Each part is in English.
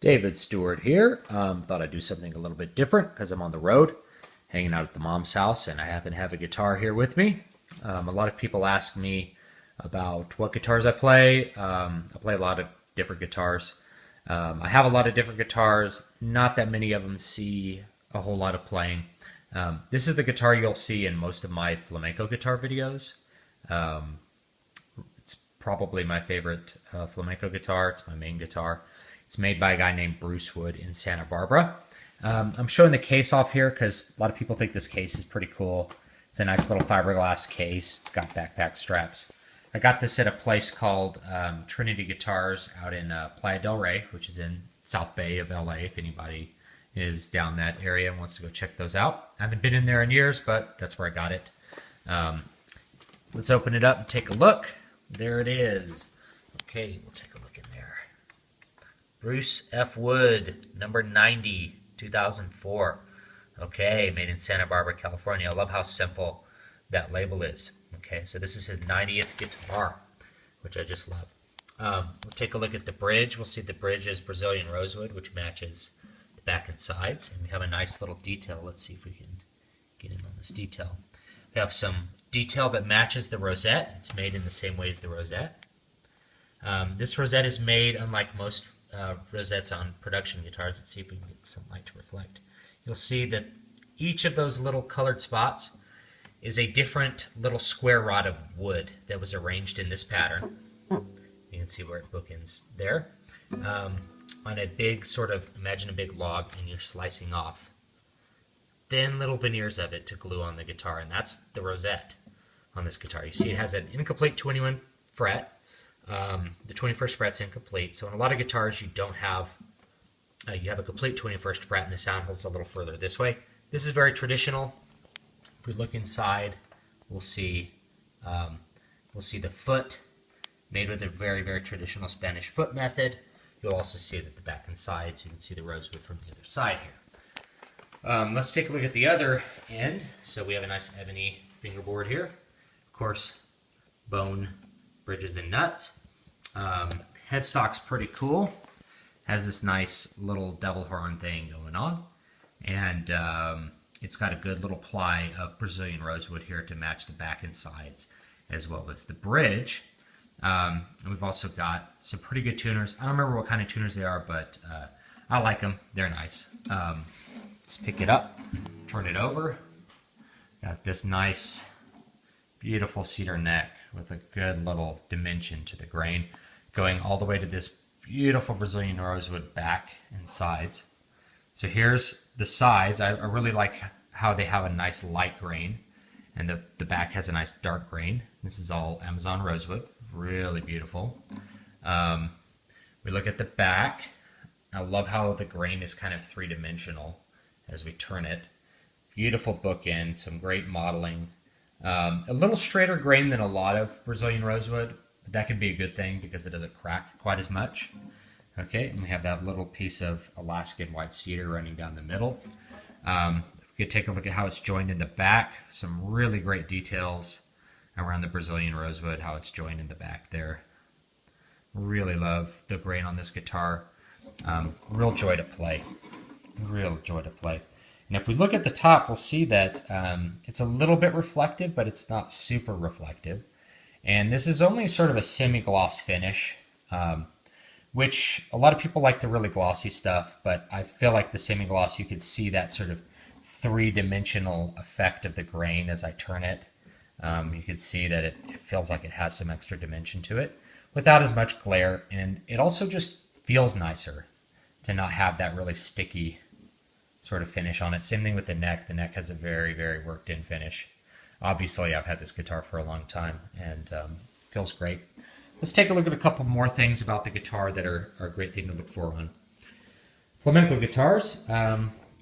David Stewart here. Thought I'd do something a little bit different because I'm on the road, hanging out at the mom's house, and I happen to have a guitar here with me. A lot of people ask me about what guitars I play. I play a lot of different guitars. I have a lot of different guitars. Not that many of them see a whole lot of playing. This is the guitar you'll see in most of my flamenco guitar videos. It's probably my favorite flamenco guitar. It's my main guitar. It's made by a guy named Rosewood in Santa Barbara. I'm showing the case off here because a lot of people think this case is pretty cool. It's a nice little fiberglass case. It's got backpack straps. I got this at a place called Trinity Guitars out in Playa del Rey, which is in South Bay of LA, if anybody is down that area and wants to go check those out. I haven't been in there in years, but that's where I got it. Let's open it up and take a look. There it is. Okay, we'll take a look in there. Bruce F. Wood, number 90, 2004. Okay, made in Santa Barbara, California. I love how simple that label is. Okay, so this is his 90th guitar, which I just love. We'll take a look at the bridge. We'll see the bridge is Brazilian rosewood, which matches the back and sides. And we have a nice little detail. Let's see if we can get in on this detail. We have some detail that matches the rosette. It's made in the same way as the rosette. This rosette is made, unlike most rosettes on production guitars. Let's see if we can get some light to reflect. You'll see that each of those little colored spots is a different little square rod of wood that was arranged in this pattern. You can see where it bookends there. On a big sort of, imagine a big log and you're slicing off thin little veneers of it to glue on the guitar, and that's the rosette on this guitar. You see it has an incomplete 21 fret. The 21st fret's incomplete, so in a lot of guitars you don't have, you have a complete 21st fret and the sound holds a little further this way. This is very traditional. If we look inside, we'll see the foot made with a very, very traditional Spanish foot method. You'll also see that the back and sides, you can see the rosewood from the other side here. Let's take a look at the other end. So we have a nice ebony fingerboard here. Of course, bone bridges and nuts. Headstock's pretty cool. Has this nice little devil horn thing going on. And it's got a good little ply of Brazilian rosewood here to match the back and sides, as well as the bridge. And we've also got some pretty good tuners. I don't remember what kind of tuners they are, but I like them. They're nice. Let's pick it up, turn it over. Got this nice, beautiful cedar neck with a good little dimension to the grain, going all the way to this beautiful Brazilian rosewood back and sides. So here's the sides. I really like how they have a nice light grain, and the back has a nice dark grain. This is all Amazon rosewood, really beautiful. We look at the back. I love how the grain is kind of three-dimensional as we turn it. Beautiful bookend, some great modeling. A little straighter grain than a lot of Brazilian rosewood, but that can be a good thing because it doesn't crack quite as much. Okay, and we have that little piece of Alaskan white cedar running down the middle. We could take a look at how it's joined in the back. Some really great details around the Brazilian rosewood, how it's joined in the back there. Really love the grain on this guitar. Real joy to play. Real joy to play. And if we look at the top, we'll see that it's a little bit reflective, but it's not super reflective. And this is only sort of a semi-gloss finish, which a lot of people like the really glossy stuff, but I feel like the semi-gloss, you could see that sort of three-dimensional effect of the grain as I turn it. You can see that it feels like it has some extra dimension to it without as much glare, and it also just feels nicer to not have that really sticky sort of finish on it. Same thing with the neck. The neck has a very, very worked in finish. Obviously, I've had this guitar for a long time and feels great. Let's take a look at a couple more things about the guitar that are a great thing to look for on flamenco guitars.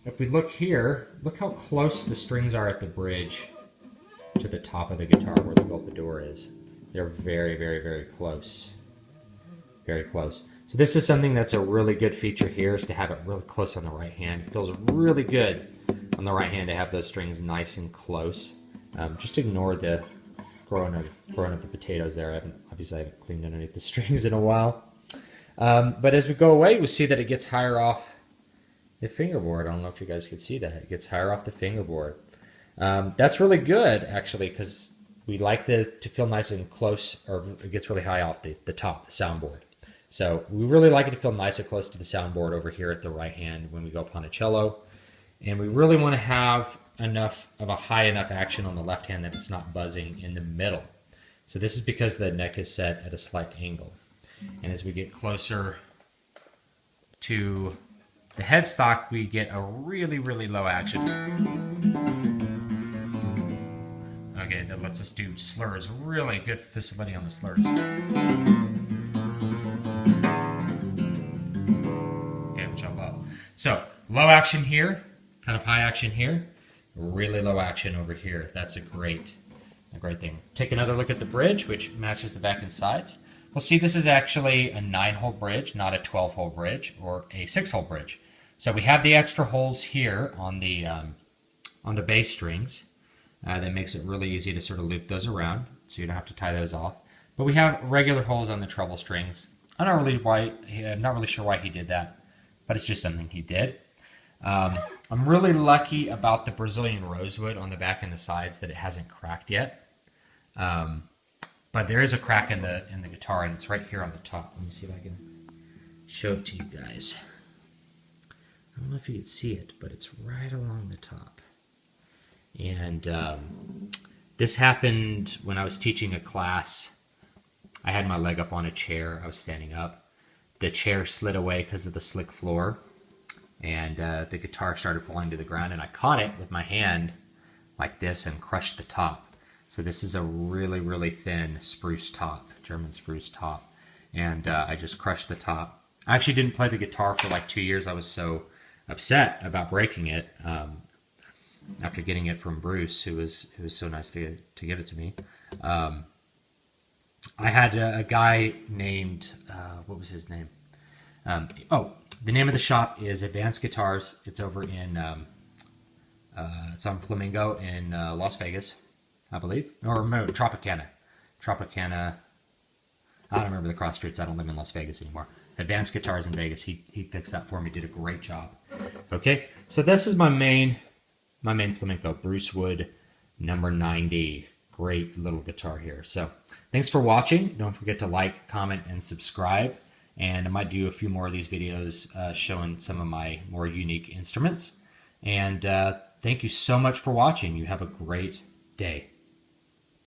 If we look here, look how close the strings are at the bridge to the top of the guitar where the golpeador is. They're very, very, very close. Very close. So this is something that's a really good feature here, is to have it really close on the right hand. It feels really good on the right hand to have those strings nice and close. Just ignore the growing of the potatoes there. Obviously I haven't cleaned underneath the strings in a while. But as we go away, we see that it gets higher off the fingerboard. I don't know if you guys can see that. It gets higher off the fingerboard. That's really good, actually, because we like to feel nice and close, or it gets really high off the top, the soundboard. So we really like it to feel nice and close to the soundboard over here at the right hand when we go upon a cello. And we really want to have enough of a high enough action on the left hand that it's not buzzing in the middle. So this is because the neck is set at a slight angle. And as we get closer to the headstock, we get a really, really low action. Okay, that lets us do slurs. Really good facility on the slurs. Okay, which I love. So, low action here, kind of high action here, really low action over here. That's a great thing. Take another look at the bridge, which matches the back and sides. We'll see this is actually a 9-hole bridge, not a 12-hole bridge or a 6-hole bridge. So we have the extra holes here on the bass strings. That makes it really easy to sort of loop those around, so you don't have to tie those off. But we have regular holes on the treble strings. I'm not really sure why he did that, but it's just something he did. I'm really lucky about the Brazilian rosewood on the back and the sides that it hasn't cracked yet. But there is a crack in the guitar, and it's right here on the top. Let me see if I can show it to you guys. I don't know if you can see it, but it's right along the top. And this happened when I was teaching a class. I had my leg up on a chair. I was standing up. The chair slid away because of the slick floor, and the guitar started falling to the ground, and I caught it with my hand like this and crushed the top. So this is a really, really thin spruce top, German spruce top. And I just crushed the top. I actually didn't play the guitar for like 2 years. I was so upset about breaking it after getting it from Bruce, who was so nice to give it to me. I had a guy named, what was his name? The name of the shop is Advanced Guitars. It's over in, it's on Flamenco in Las Vegas, I believe. Or no, Tropicana. I don't remember the cross streets. I don't live in Las Vegas anymore. Advanced Guitars in Vegas. He fixed that for me. Did a great job. Okay, so this is my main flamenco, Rosewood number 90. Great little guitar here. So thanks for watching. Don't forget to like, comment, and subscribe. And I might do a few more of these videos showing some of my more unique instruments. And thank you so much for watching. You have a great day.